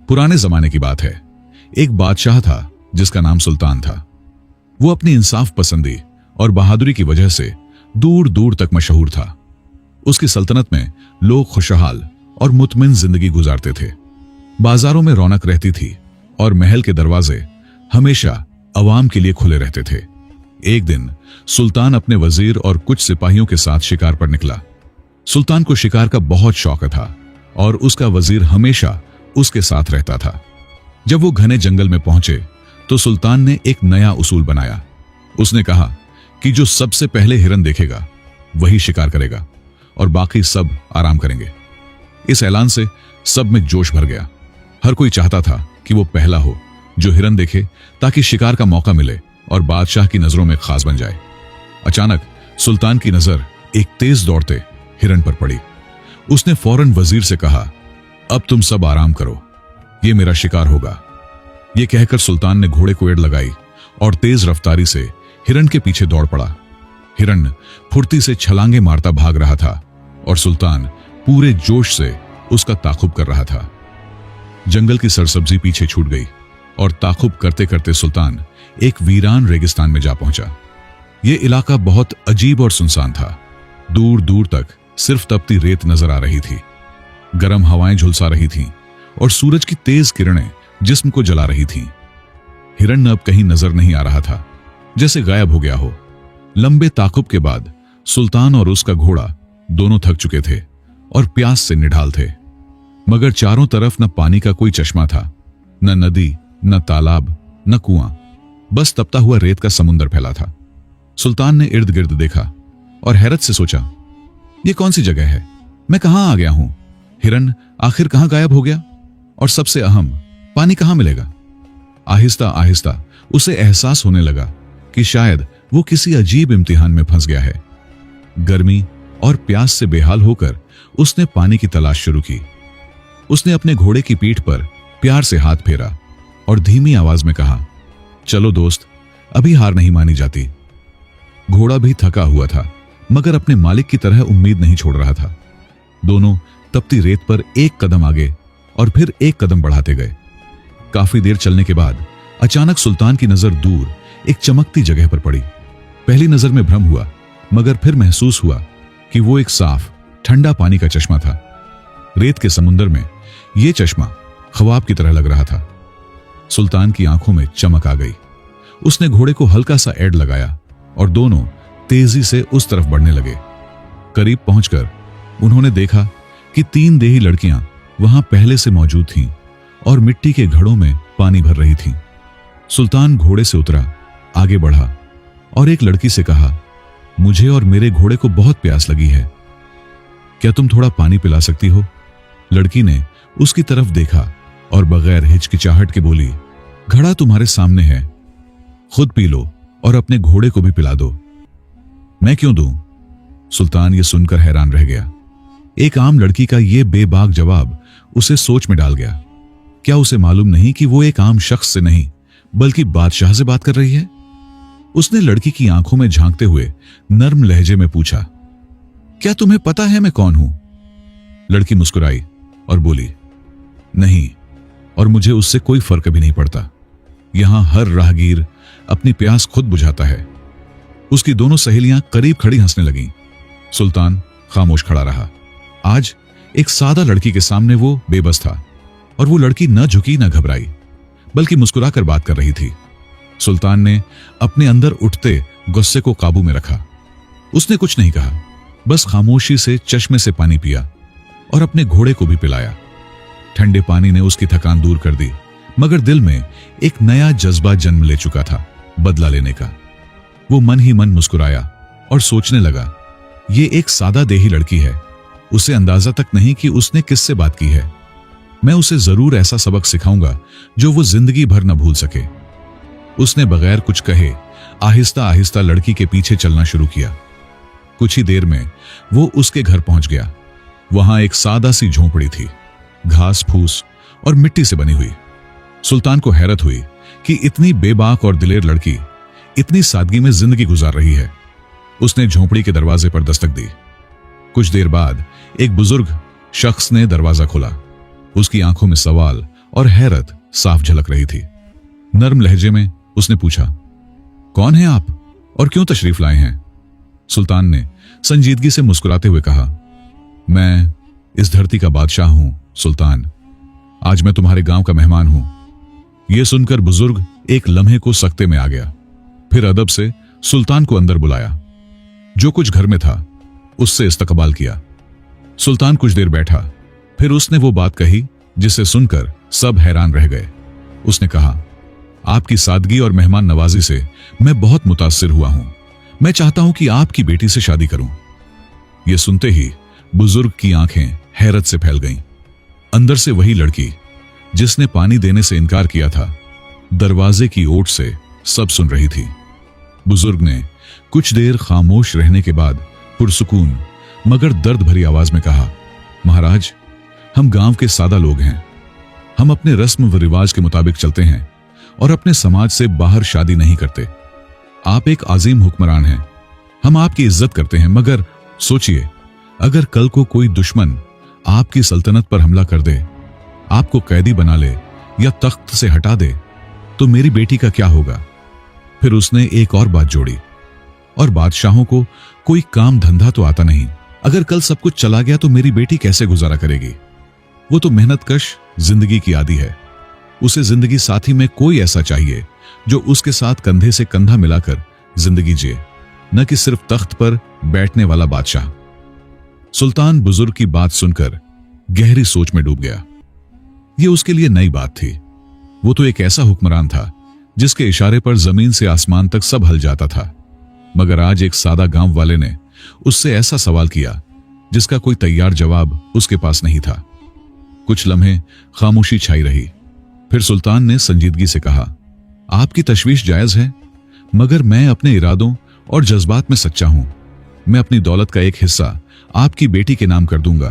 पुराने जमाने की बात है। एक बादशाह था जिसका नाम सुल्तान था। वो अपनी इंसाफ पसंदी और बहादुरी की वजह से दूर दूर तक मशहूर था। उसकी सल्तनत में लोग खुशहाल और मुतमिन जिंदगी गुजारते थे। बाजारों में रौनक रहती थी और महल के दरवाजे हमेशा अवाम के लिए खुले रहते थे। एक दिन सुल्तान अपने वजीर और कुछ सिपाहियों के साथ शिकार पर निकला। सुल्तान को शिकार का बहुत शौक था और उसका वजीर हमेशा उसके साथ रहता था। जब वो घने जंगल में पहुंचे तो सुल्तान ने एक नया उसूल बनाया। उसने कहा कि जो सबसे पहले हिरन देखेगा वही शिकार करेगा और बाकी सब आराम करेंगे। इस ऐलान से सब में जोश भर गया। हर कोई चाहता था कि वो पहला हो जो हिरन देखे, ताकि शिकार का मौका मिले और बादशाह की नजरों में खास बन जाए। अचानक सुल्तान की नजर एक तेज दौड़ते हिरन पर पड़ी। उसने फौरन वजीर से कहा, अब तुम सब आराम करो, ये मेरा शिकार होगा। यह कहकर सुल्तान ने घोड़े को एड़ लगाई और तेज रफ्तारी से हिरन के पीछे दौड़ पड़ा। हिरन फुर्ती से छलांगे मारता भाग रहा था और सुल्तान पूरे जोश से उसका ताकुब कर रहा था। जंगल की सरसब्जी पीछे छूट गई और ताकुब करते करते सुल्तान एक वीरान रेगिस्तान में जा पहुंचा। यह इलाका बहुत अजीब और सुनसान था। दूर दूर तक सिर्फ तपती रेत नजर आ रही थी। गर्म हवाएं झुलसा रही थीं और सूरज की तेज किरणें जिस्म को जला रही थीं। हिरन अब कहीं नजर नहीं आ रहा था, जैसे गायब हो गया हो। लंबे ताकुब के बाद सुल्तान और उसका घोड़ा दोनों थक चुके थे और प्यास से निढाल थे। मगर चारों तरफ न पानी का कोई चश्मा था, न नदी, न तालाब, न कुआं, बस तपता हुआ रेत का समुंदर फैला था। सुल्तान ने इर्द गिर्द देखा और हैरत से सोचा, यह कौन सी जगह है? मैं कहां आ गया हूं? हिरन आखिर कहां गायब हो गया? और सबसे अहम, पानी कहां मिलेगा? आहिस्ता आहिस्ता उसे एहसास होने लगा कि शायद वो किसी अजीब इम्तिहान में फंस गया है। गर्मी और प्यास से बेहाल होकर उसने पानी की तलाश शुरू की। उसने अपने घोड़े की पीठ पर प्यार से हाथ फेरा और धीमी आवाज में कहा, चलो दोस्त, अभी हार नहीं मानी जाती। घोड़ा भी थका हुआ था, मगर अपने मालिक की तरह उम्मीद नहीं छोड़ रहा था। दोनों तपती रेत पर एक कदम आगे और फिर एक कदम बढ़ाते गए। काफी देर चलने के बाद अचानक सुल्तान की नजर दूर एक चमकती जगह पर पड़ी। पहली नजर में भ्रम हुआ, मगर फिर महसूस हुआ कि वो एक साफ ठंडा पानी का चश्मा था। रेत के समुंदर में यह चश्मा ख्वाब की तरह लग रहा था। सुल्तान की आंखों में चमक आ गई। उसने घोड़े को हल्का सा एड़ लगाया और दोनों तेजी से उस तरफ बढ़ने लगे। करीब पहुंचकर उन्होंने देखा कि 3 देही लड़कियां वहां पहले से मौजूद थीं और मिट्टी के घड़ों में पानी भर रही थीं। सुल्तान घोड़े से उतरा, आगे बढ़ा और एक लड़की से कहा, मुझे और मेरे घोड़े को बहुत प्यास लगी है, क्या तुम थोड़ा पानी पिला सकती हो? लड़की ने उसकी तरफ देखा और बगैर हिचकिचाहट के बोली, घड़ा तुम्हारे सामने है, खुद पी लो और अपने घोड़े को भी पिला दो। मैं क्यों दूं? सुल्तान ये सुनकर हैरान रह गया। एक आम लड़की का यह बेबाक जवाब उसे सोच में डाल गया। क्या उसे मालूम नहीं कि वो एक आम शख्स से नहीं बल्कि बादशाह से बात कर रही है? उसने लड़की की आंखों में झांकते हुए नर्म लहजे में पूछा, क्या तुम्हें पता है मैं कौन हूं? लड़की मुस्कुराई और बोली, नहीं, और मुझे उससे कोई फर्क भी नहीं पड़ता। यहां हर राहगीर अपनी प्यास खुद बुझाता है। उसकी दोनों सहेलियां करीब खड़ी हंसने लगीं। सुल्तान खामोश खड़ा रहा। आज एक सादा लड़की के सामने वो बेबस था और वो लड़की न झुकी न घबराई, बल्कि मुस्कुराकर बात कर रही थी। सुल्तान ने अपने अंदर उठते गुस्से को काबू में रखा। उसने कुछ नहीं कहा, बस खामोशी से चश्मे से पानी पिया और अपने घोड़े को भी पिलाया। ठंडे पानी ने उसकी थकान दूर कर दी, मगर दिल में एक नया जज्बा जन्म ले चुका था, बदला लेने का। वो मन ही मन मुस्कुराया और सोचने लगा, ये एक सादा देही लड़की है, उसे अंदाजा तक नहीं कि उसने किससे बात की है। मैं उसे जरूर ऐसा सबक सिखाऊंगा जो वो जिंदगी भर न भूल सके। उसने बगैर कुछ कहे आहिस्ता आहिस्ता लड़की के पीछे चलना शुरू किया। कुछ ही देर में वो उसके घर पहुंच गया। वहां एक सादा सी झोंपड़ी थी, घास फूस और मिट्टी से बनी हुई। सुल्तान को हैरत हुई कि इतनी बेबाक और दिलेर लड़की इतनी सादगी में जिंदगी गुजार रही है। उसने झोंपड़ी के दरवाजे पर दस्तक दी। कुछ देर बाद एक बुजुर्ग शख्स ने दरवाजा खोला। उसकी आंखों में सवाल और हैरत साफ झलक रही थी। नर्म लहजे में उसने पूछा, कौन हैं आप और क्यों तशरीफ लाए हैं? सुल्तान ने संजीदगी से मुस्कुराते हुए कहा, मैं इस धरती का बादशाह हूं सुल्तान। आज मैं तुम्हारे गांव का मेहमान हूं। यह सुनकर बुजुर्ग एक लम्हे को सकते में आ गया। फिर अदब से सुल्तान को अंदर बुलाया। जो कुछ घर में था उससे इस्तकबाल किया। सुल्तान कुछ देर बैठा, फिर उसने वो बात कही जिसे सुनकर सब हैरान रह गए। उसने कहा, आपकी सादगी और मेहमान नवाजी से मैं बहुत मुतासिर हुआ हूं। मैं चाहता हूं कि आपकी बेटी से शादी करूं। यह सुनते ही बुजुर्ग की आंखें हैरत से फैल गईं। अंदर से वही लड़की जिसने पानी देने से इनकार किया था, दरवाजे की ओट से सब सुन रही थी। बुजुर्ग ने कुछ देर खामोश रहने के बाद पुरसुकून मगर दर्द भरी आवाज में कहा, महाराज, हम गांव के सादा लोग हैं। हम अपने रस्म व रिवाज के मुताबिक चलते हैं और अपने समाज से बाहर शादी नहीं करते। आप एक आजीम हुक्मरान हैं, हम आपकी इज्जत करते हैं, मगर सोचिए, अगर कल को कोई दुश्मन आपकी सल्तनत पर हमला कर दे, आपको कैदी बना ले या तख्त से हटा दे, तो मेरी बेटी का क्या होगा? फिर उसने एक और बात जोड़ी, और बादशाहों को कोई काम धंधा तो आता नहीं। अगर कल सब कुछ चला गया तो मेरी बेटी कैसे गुजारा करेगी? वो तो मेहनतकश जिंदगी की आदी है। उसे जिंदगी साथी में कोई ऐसा चाहिए जो उसके साथ कंधे से कंधा मिलाकर जिंदगी जिए, न कि सिर्फ तख्त पर बैठने वाला बादशाह। सुल्तान बुजुर्ग की बात सुनकर गहरी सोच में डूब गया। यह उसके लिए नई बात थी। वो तो एक ऐसा हुक्मरान था जिसके इशारे पर जमीन से आसमान तक सब हल जाता था, मगर आज एक सादा गांव वाले ने उससे ऐसा सवाल किया जिसका कोई तैयार जवाब उसके पास नहीं था। कुछ लम्हे खामोशी छाई रही। फिर सुल्तान ने संजीदगी से कहा, आपकी तशवीश जायज है, मगर मैं अपने इरादों और जज्बात में सच्चा हूं। मैं अपनी दौलत का एक हिस्सा आपकी बेटी के नाम कर दूंगा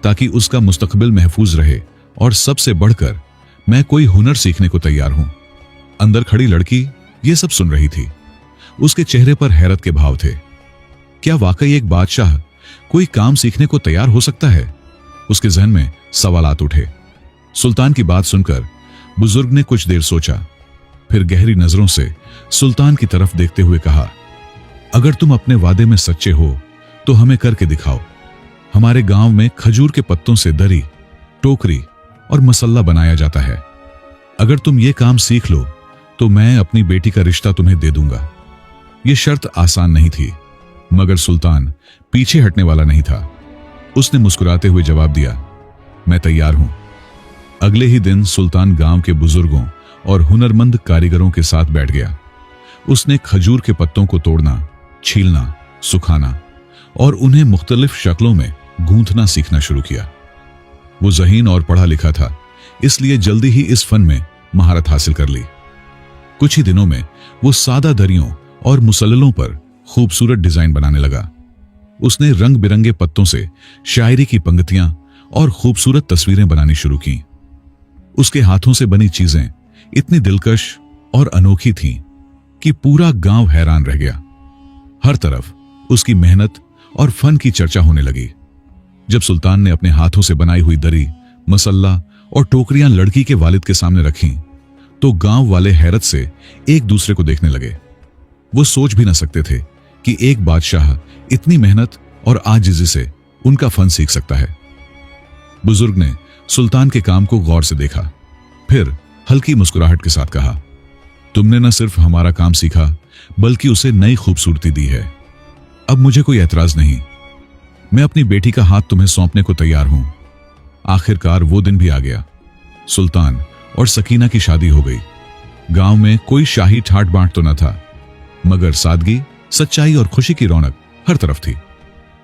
ताकि उसका मुस्तकबिल महफूज रहे, और सबसे बढ़कर मैं कोई हुनर सीखने को तैयार हूं। अंदर खड़ी लड़की ये सब सुन रही थी। उसके चेहरे पर हैरत के भाव थे। क्या वाकई एक बादशाह कोई काम सीखने को तैयार हो सकता है? उसके जहन में सवालात उठे। सुल्तान की बात सुनकर बुजुर्ग ने कुछ देर सोचा, फिर गहरी नजरों से सुल्तान की तरफ देखते हुए कहा, अगर तुम अपने वादे में सच्चे हो तो हमें करके दिखाओ। हमारे गांव में खजूर के पत्तों से दरी, टोकरी और मसल्ला बनाया जाता है। अगर तुम ये काम सीख लो तो मैं अपनी बेटी का रिश्ता तुम्हें दे दूंगा। यह शर्त आसान नहीं थी, मगर सुल्तान पीछे हटने वाला नहीं था। उसने मुस्कुराते हुए जवाब दिया, मैं तैयार हूं। अगले ही दिन सुल्तान गांव के बुजुर्गों और हुनरमंद कारीगरों के साथ बैठ गया। उसने खजूर के पत्तों को तोड़ना, छीलना, सुखाना और उन्हें मुख्तलिफ शक्लों में गूंथना सीखना शुरू किया। वो ज़हीन और पढ़ा लिखा था, इसलिए जल्दी ही इस फन में महारत हासिल कर ली। कुछ ही दिनों में वो सादा दरियों और मुसल्ललों पर खूबसूरत डिजाइन बनाने लगा। उसने रंग बिरंगे पत्तों से शायरी की पंक्तियां और खूबसूरत तस्वीरें बनानी शुरू की। उसके हाथों से बनी चीजें इतनी दिलकश और अनोखी थीं कि पूरा गांव हैरान रह गया। हर तरफ उसकी मेहनत और फन की चर्चा होने लगी। जब सुल्तान ने अपने हाथों से बनाई हुई दरी, मसल्ला और टोकरियां लड़की के वालिद के सामने रखीं, तो गांव वाले हैरत से एक दूसरे को देखने लगे। वो सोच भी न सकते थे कि एक बादशाह इतनी मेहनत और आजिज़ी से उनका फन सीख सकता है। बुजुर्ग ने सुल्तान के काम को गौर से देखा, फिर हल्की मुस्कुराहट के साथ कहा, तुमने न सिर्फ हमारा काम सीखा बल्कि उसे नई खूबसूरती दी है। अब मुझे कोई एतराज नहीं। मैं अपनी बेटी का हाथ तुम्हें सौंपने को तैयार हूं। आखिरकार वो दिन भी आ गया। सुल्तान और सकीना की शादी हो गई। गांव में कोई शाही ठाट बांट तो न था, मगर सादगी, सच्चाई और खुशी की रौनक हर तरफ थी।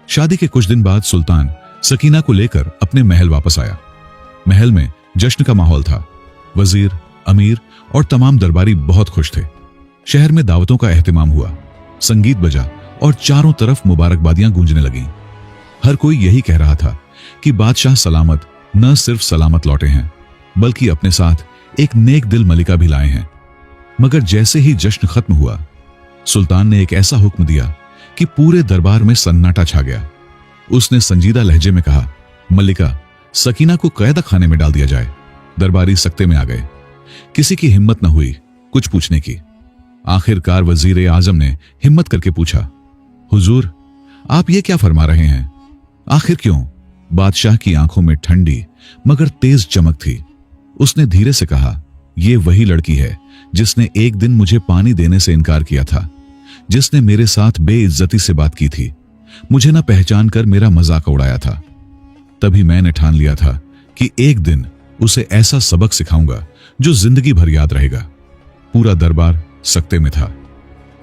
शादी के कुछ दिन बाद सुल्तान सकीना को लेकर अपने महल वापस आया। महल में जश्न का माहौल था। वजीर, अमीर और तमाम दरबारी बहुत खुश थे। शहर में दावतों का एहतमाम हुआ, संगीत बजा और चारों तरफ मुबारकबादियां गूंजने लगीं। हर कोई यही कह रहा था कि बादशाह सलामत न सिर्फ सलामत लौटे हैं, बल्कि अपने साथ एक नेक दिल मलिका भी लाए हैं। मगर जैसे ही जश्न खत्म हुआ, सुल्तान ने एक ऐसा हुक्म दिया कि पूरे दरबार में सन्नाटा छा गया। उसने संजीदा लहजे में कहा, मल्लिका, सकीना को कैद खाने में डाल दिया जाए। दरबारी सकते में आ गए। किसी की हिम्मत न हुई कुछ पूछने की। आखिरकार वजीर आजम ने हिम्मत करके पूछा, हुजूर, आप ये क्या फरमा रहे हैं? आखिर क्यों? बादशाह की आंखों में ठंडी मगर तेज चमक थी। उसने धीरे से कहा, ये वही लड़की है जिसने एक दिन मुझे पानी देने से इनकार किया था, जिसने मेरे साथ बेइज्जती से बात की थी, मुझे न पहचान कर मेरा मजाक उड़ाया था। तभी मैंने ठान लिया था कि एक दिन उसे ऐसा सबक सिखाऊंगा जो जिंदगी भर याद रहेगा। पूरा दरबार सकते में था।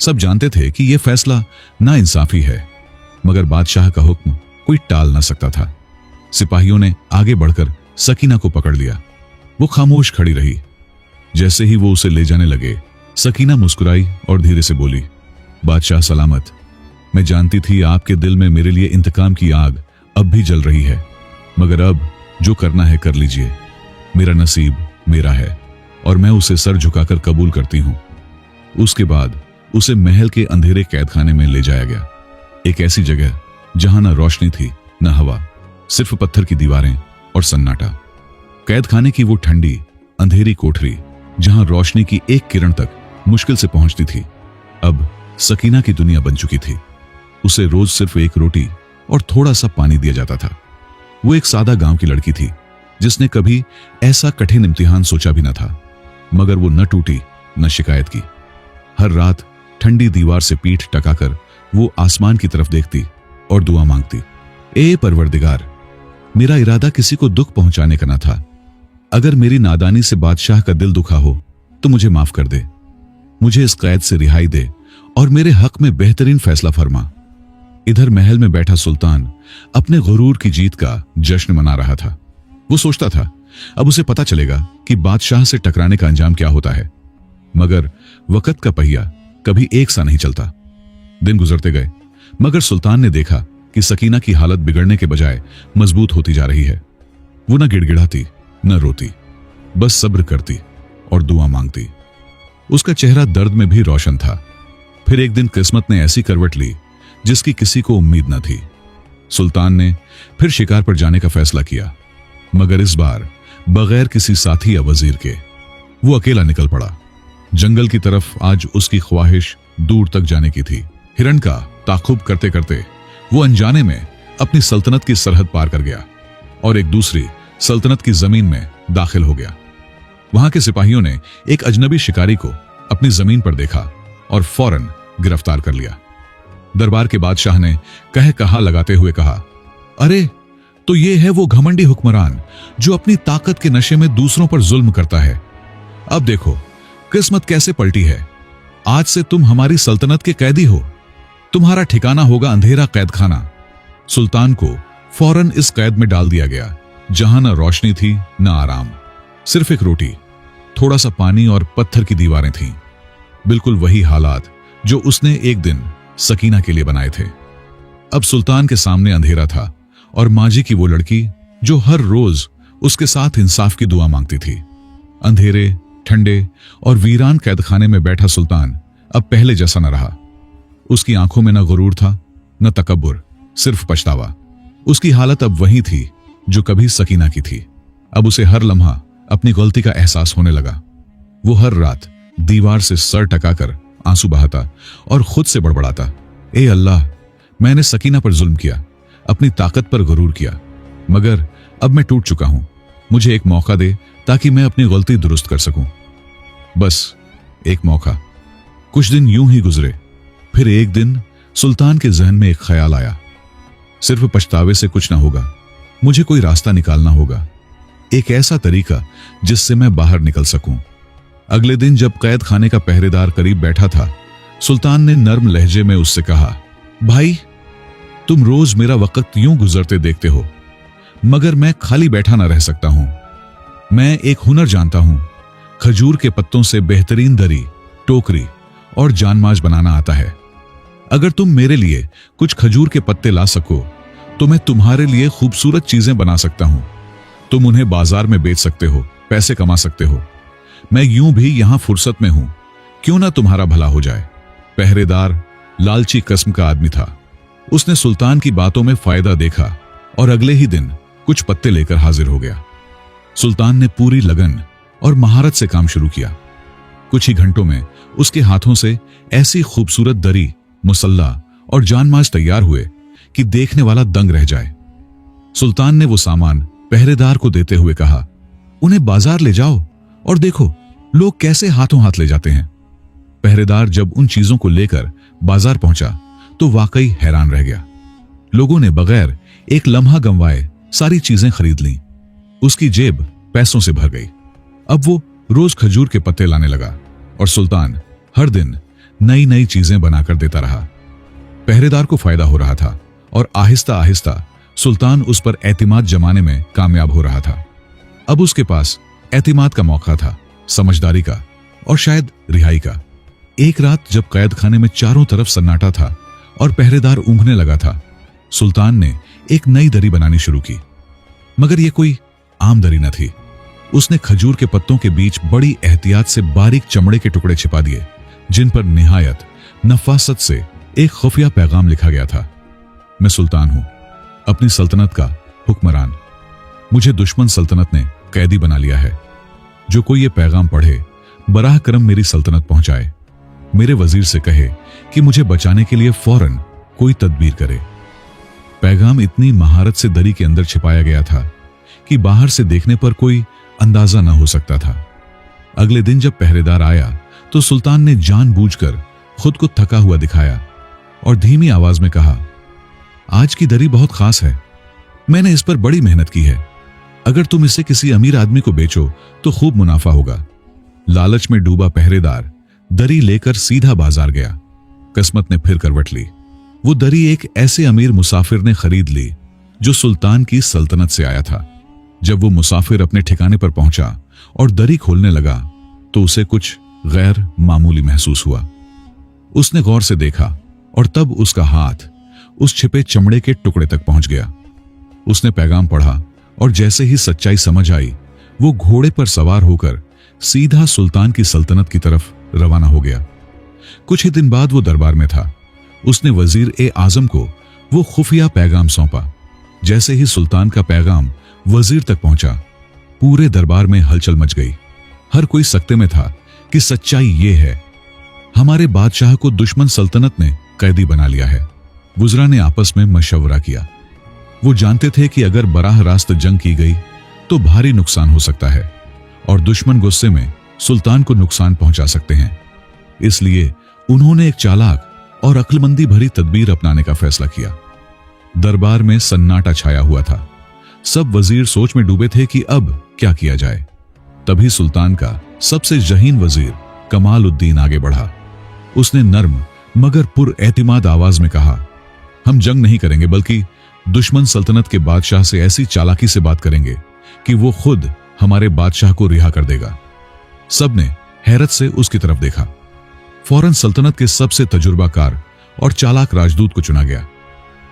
सब जानते थे कि यह फैसला नाइंसाफी है, मगर बादशाह का हुक्म कोई टाल ना सकता था। सिपाहियों ने आगे बढ़कर सकीना को पकड़ लिया। वो खामोश खड़ी रही। जैसे ही वो उसे ले जाने लगे, सकीना मुस्कुराई और धीरे से बोली, बादशाह सलामत। मैं जानती थी आपके दिल में मेरे लिए इंतकाम की आग अब भी जल रही है, मगर अब जो करना है कर लीजिए। मेरा नसीब मेरा है और मैं उसे सर झुकाकर कबूल करती हूं। उसके बाद उसे महल के अंधेरे कैदखाने में ले जाया गया। एक ऐसी जगह जहां न रोशनी थी न हवा, सिर्फ पत्थर की दीवारें और सन्नाटा। कैदखाने की वो ठंडी अंधेरी कोठरी जहां रोशनी की एक किरण तक मुश्किल से पहुंचती थी, अब सकीना की दुनिया बन चुकी थी। उसे रोज सिर्फ एक रोटी और थोड़ा सा पानी दिया जाता था। वो एक सादा गांव की लड़की थी जिसने कभी ऐसा कठिन इम्तिहान सोचा भी न था, मगर वो न टूटी न शिकायत की। हर रात ठंडी दीवार से पीठ टकाकर वो आसमान की तरफ देखती और दुआ मांगती, ए परवरदिगार, मेरा इरादा किसी को दुख पहुंचाने का न था। अगर मेरी नादानी से बादशाह का दिल दुखा हो तो मुझे माफ कर दे। मुझे इस कैद से रिहाई दे और मेरे हक में बेहतरीन फैसला फरमा। इधर महल में बैठा सुल्तान अपने गुरूर की जीत का जश्न मना रहा था। वो सोचता था अब उसे पता चलेगा कि बादशाह से टकराने का अंजाम क्या होता है, मगर वक्त का पहिया कभी एक सा नहीं चलता। दिन गुजरते गए, मगर सुल्तान ने देखा कि सकीना की हालत बिगड़ने के बजाय मजबूत होती जा रही है। वो न गिड़गिड़ाती न रोती, बस सब्र करती और दुआ मांगती। उसका चेहरा दर्द में भी रोशन था। फिर एक दिन किस्मत ने ऐसी करवट ली जिसकी किसी को उम्मीद न थी। सुल्तान ने फिर शिकार पर जाने का फैसला किया, मगर इस बार बगैर किसी साथी या वजीर के। वो अकेला निकल पड़ा। जंगल की तरफ आज उसकी ख्वाहिश दूर तक जाने की थी। हिरण का ताकुब करते करते वो अनजाने में अपनी सल्तनत की सरहद पार कर गया और एक दूसरी सल्तनत की जमीन में दाखिल हो गया। वहां के सिपाहियों ने एक अजनबी शिकारी को अपनी जमीन पर देखा और फौरन गिरफ्तार कर लिया। दरबार के बादशाह ने कह कहा लगाते हुए कहा, अरे तो ये है वो घमंडी हुक्मरान जो अपनी ताकत के नशे में दूसरों पर जुल्म करता है। अब देखो किस्मत कैसे पलटी है। आज से तुम हमारी सल्तनत के कैदी हो। तुम्हारा ठिकाना होगा अंधेरा कैदखाना। सुल्तान को फौरन इस कैद में डाल दिया गया, जहां न रोशनी थी न आराम, सिर्फ एक रोटी, थोड़ा सा पानी और पत्थर की दीवारें थीं। बिल्कुल वही हालात जो उसने एक दिन सकीना के लिए बनाए थे। अब सुल्तान के सामने अंधेरा था और माजी की वो लड़की जो हर रोज उसके साथ इंसाफ की दुआ मांगती थी। अंधेरे, ठंडे और वीरान कैदखाने में बैठा सुल्तान अब पहले जैसा न रहा। उसकी आंखों में न गुरूर था न तकब्बुर, सिर्फ पछतावा। उसकी हालत अब वही थी जो कभी सकीना की थी। अब उसे हर लम्हा अपनी गलती का एहसास होने लगा। वो हर रात दीवार से सर टकाकर आंसू बहाता और खुद से बड़बड़ाता, ए अल्लाह, मैंने सकीना पर जुल्म किया, अपनी ताकत पर गुरूर किया, मगर अब मैं टूट चुका हूं। मुझे एक मौका दे ताकि मैं अपनी गलती दुरुस्त कर सकूं। बस एक मौका। कुछ दिन यूं ही गुजरे। फिर एक दिन सुल्तान के जहन में एक ख्याल आया, सिर्फ पछतावे से कुछ ना होगा, मुझे कोई रास्ता निकालना होगा, एक ऐसा तरीका जिससे मैं बाहर निकल सकूं। अगले दिन जब कैद खाने का पहरेदार करीब बैठा था, सुल्तान ने नर्म लहजे में उससे कहा, भाई, तुम रोज मेरा वक्त यूं गुजरते देखते हो, मगर मैं खाली बैठा ना रह सकता हूं। मैं एक हुनर जानता हूं। खजूर के पत्तों से बेहतरीन दरी, टोकरी और जानमाज बनाना आता है। अगर तुम मेरे लिए कुछ खजूर के पत्ते ला सको तो मैं तुम्हारे लिए खूबसूरत चीजें बना सकता हूं। तुम उन्हें बाजार में बेच सकते हो, पैसे कमा सकते हो। मैं यूं भी यहां फुर्सत में हूं, क्यों ना तुम्हारा भला हो जाए। पहरेदार लालची किस्म का आदमी था। उसने सुल्तान की बातों में फायदा देखा और अगले ही दिन कुछ पत्ते लेकर हाजिर हो गया। सुल्तान ने पूरी लगन और महारत से काम शुरू किया। कुछ ही घंटों में उसके हाथों से ऐसी खूबसूरत दरी, मुसल्ला और जानमाज तैयार हुए कि देखने वाला दंग रह जाए। सुल्तान ने वो सामान पहरेदार को देते हुए कहा, उन्हें बाजार ले जाओ और देखो लोग कैसे हाथों हाथ ले जाते हैं। पहरेदार जब उन चीजों को लेकर बाजार पहुंचा तो वाकई हैरान रह गया। लोगों ने बगैर एक लम्हा गंवाए सारी चीजें खरीद लीं। उसकी जेब पैसों से भर गई। अब वो रोज खजूर के पत्ते लाने लगा और सुल्तान हर दिन नई नई चीजें बनाकर देता रहा। पहरेदार को फायदा हो रहा था और आहिस्ता आहिस्ता सुल्तान उस पर एतिमाद जमाने में कामयाब हो रहा था। अब उसके पास एतिमाद का मौका था, समझदारी का और शायद रिहाई का। एक रात जब कैद खाने में चारों तरफ सन्नाटा था और पहरेदार ऊँघने लगा था, सुल्तान ने एक नई दरी बनानी शुरू की। मगर यह कोई आम दरी न थी। उसने खजूर के पत्तों के बीच बड़ी एहतियात से बारीक चमड़े के टुकड़े छिपा दिए, जिन पर निहायत नफासत से एक खुफिया पैगाम लिखा गया था। मैं सुल्तान हूं, अपनी सल्तनत का हुक्मरान। मुझे दुश्मन सल्तनत ने कैदी बना लिया है। जो कोई ये पैगाम पढ़े बराह करम मेरी सल्तनत पहुंचाए। मेरे वजीर से कहे कि मुझे बचाने के लिए फौरन कोई तदबीर करे। पैगाम इतनी महारत से दरी के अंदर छिपाया गया था कि बाहर से देखने पर कोई अंदाजा न हो सकता था। अगले दिन जब पहरेदार आया तो सुल्तान ने जानबूझकर खुद को थका हुआ दिखाया और धीमी आवाज में कहा, आज की दरी बहुत खास है। मैंने इस पर बड़ी मेहनत की है। अगर तुम इसे किसी अमीर आदमी को बेचो तो खूब मुनाफा होगा। लालच में डूबा पहरेदार दरी लेकर सीधा बाजार गया। किस्मत ने फिर करवट ली। वो दरी एक ऐसे अमीर मुसाफिर ने खरीद ली जो सुल्तान की सल्तनत से आया था। जब वो मुसाफिर अपने ठिकाने पर पहुंचा और दरी खोलने लगा तो उसे कुछ गैर मामूली महसूस हुआ। उसने गौर से देखा और तब उसका हाथ उस छिपे चमड़े के टुकड़े तक पहुंच गया। उसने पैगाम पढ़ा और जैसे ही सच्चाई समझ आई, वो घोड़े पर सवार होकर सीधा सुल्तान की सल्तनत की तरफ रवाना हो गया। कुछ ही दिन बाद वो दरबार में था। उसने वजीर ए आजम को वो खुफिया पैगाम सौंपा। जैसे ही सुल्तान का पैगाम वजीर तक पहुंचा, पूरे दरबार में हलचल मच गई। हर कोई सकते में था कि सच्चाई ये है, हमारे बादशाह को दुश्मन सल्तनत ने कैदी बना लिया है। वुज़रा ने आपस में मशवरा किया। वो जानते थे कि अगर बराह रास्त जंग की गई तो भारी नुकसान हो सकता है और दुश्मन गुस्से में सुल्तान को नुकसान पहुंचा सकते हैं। इसलिए उन्होंने एक चालाक और अक्लमंदी भरी तदबीर अपनाने का फैसला किया। दरबार में सन्नाटा छाया हुआ था। सब वजीर सोच में डूबे थे कि अब क्या किया जाए। तभी सुल्तान का सबसे जहीन वजीर कमाल उद्दीन आगे बढ़ा। उसने नर्म मगर पुरएतिमाद आवाज में कहा, हम जंग नहीं करेंगे बल्कि दुश्मन सल्तनत के बादशाह से ऐसी चालाकी से बात करेंगे कि वो खुद हमारे बादशाह को रिहा कर देगा। सबने हैरत से उसकी तरफ देखा। फौरन सल्तनत के सबसे तजुर्बाकार और चालाक राजदूत को चुना गया।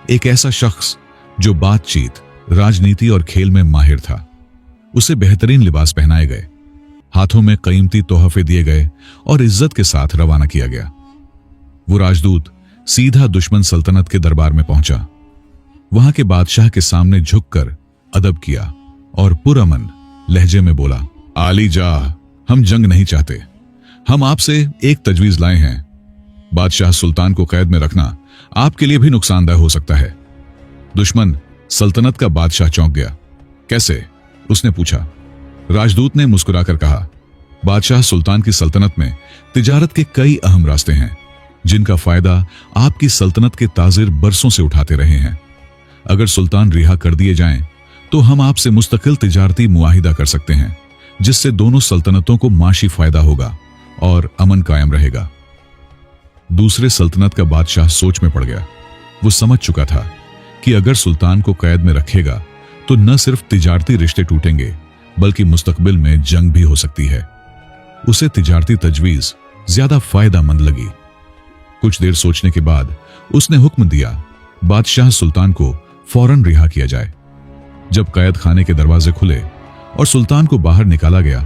एक ऐसा शख्स जो बातचीत, राजनीति और खेल में माहिर था। उसे बेहतरीन लिबास पहनाए गए, हाथों में कीमती तोहफे दिए गए और इज्जत के साथ रवाना किया गया। वो राजदूत सीधा दुश्मन सल्तनत के दरबार में पहुंचा। वहां के बादशाह के सामने झुककर अदब किया और पुरअमन लहजे में बोला, आली जाह, हम जंग नहीं चाहते। हम आपसे एक तजवीज लाए हैं। बादशाह सुल्तान को कैद में रखना आपके लिए भी नुकसानदायक हो सकता है। दुश्मन सल्तनत का बादशाह चौंक गया। कैसे? उसने पूछा। राजदूत ने मुस्कुराकर कहा, बादशाह सुल्तान की सल्तनत में तिजारत के कई अहम रास्ते हैं जिनका फायदा आपकी सल्तनत के ताजिर बरसों से उठाते रहे हैं। अगर सुल्तान रिहा कर दिए जाएं तो हम आपसे मुस्तकिल तिजारती मुआहिदा कर सकते हैं जिससे दोनों सल्तनतों को माशी फायदा होगा और अमन कायम रहेगा। दूसरे सल्तनत का बादशाह सोच में पड़ गया। वो समझ चुका था कि अगर सुल्तान को कैद में रखेगा तो न सिर्फ तिजारती रिश्ते टूटेंगे बल्कि मुस्तकबिल में जंग भी हो सकती है। उसे तिजारती तजवीज ज्यादा फायदामंद लगी। कुछ देर सोचने के बाद उसने हुक्म दिया, बादशाह सुल्तान को फौरन रिहा किया जाए। जब कैद खाने के दरवाजे खुले और सुल्तान को बाहर निकाला गया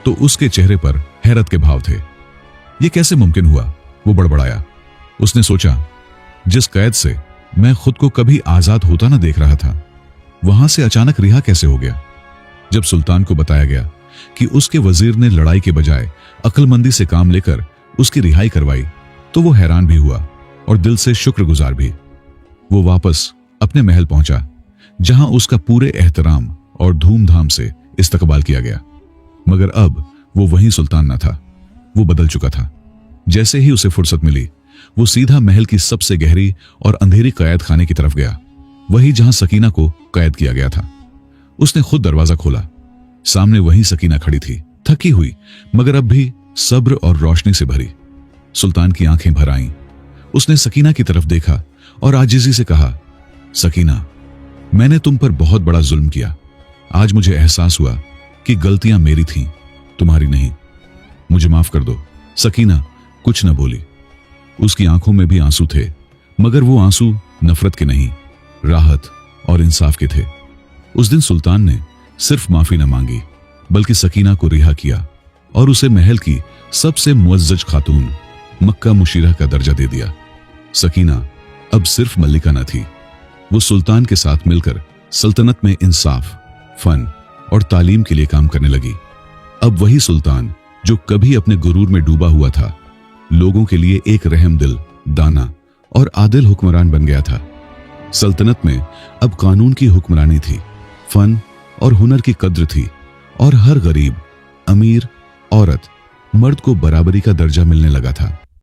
तो उसके चेहरे पर हैरत के भाव थे। यह कैसे मुमकिन हुआ? वो बड़बड़ाया। उसने सोचा, जिस कैद से मैं खुद को कभी आजाद होता ना देख रहा था, वहां से अचानक रिहा कैसे हो गया? जब सुल्तान को बताया गया कि उसके वजीर ने लड़ाई के बजाय अक्लमंदी से काम लेकर उसकी रिहाई करवाई, तो वो हैरान भी हुआ और दिल से शुक्रगुजार भी। वो वापस अपने महल पहुंचा, जहां उसका पूरे एहतराम और धूमधाम से इस्तकबाल किया गया। मगर अब वो वही सुल्तान न था, वो बदल चुका था। जैसे ही उसे फुर्सत मिली, वो सीधा महल की सबसे गहरी और अंधेरी कैद खाने की तरफ गया, वही जहां सकीना को कैद किया गया था। उसने खुद दरवाजा खोला। सामने वही सकीना खड़ी थी, थकी हुई मगर अब भी सब्र और रोशनी से भरी। सुल्तान की आंखें भर आईं। उसने सकीना की तरफ देखा और आजिजी से कहा, सकीना, मैंने तुम पर बहुत बड़ा जुल्म किया। आज मुझे एहसास हुआ कि गलतियां मेरी थीं, तुम्हारी नहीं। मुझे माफ कर दो। सकीना कुछ न बोली। उसकी आंखों में भी आंसू थे, मगर वो आंसू नफरत के नहीं, राहत और इंसाफ के थे। उस दिन सुल्तान ने सिर्फ माफी न मांगी, बल्कि सकीना को रिहा किया और उसे महल की सबसे मुअज्जज खातून, मक्का मुशीरा का दर्जा दे दिया। सकीना अब सिर्फ मल्लिका न थी, वो सुल्तान के साथ मिलकर सल्तनत में इंसाफ, फन और तालीम के लिए काम करने लगी। अब वही सुल्तान जो कभी अपने गुरूर में डूबा हुआ था, लोगों के लिए एक रहमदिल, दाना और आदिल हुक्मरान बन गया था। सल्तनत में अब कानून की हुक्मरानी थी, फन और हुनर की कद्र थी, और हर गरीब, अमीर, औरत, मर्द को बराबरी का दर्जा मिलने लगा था।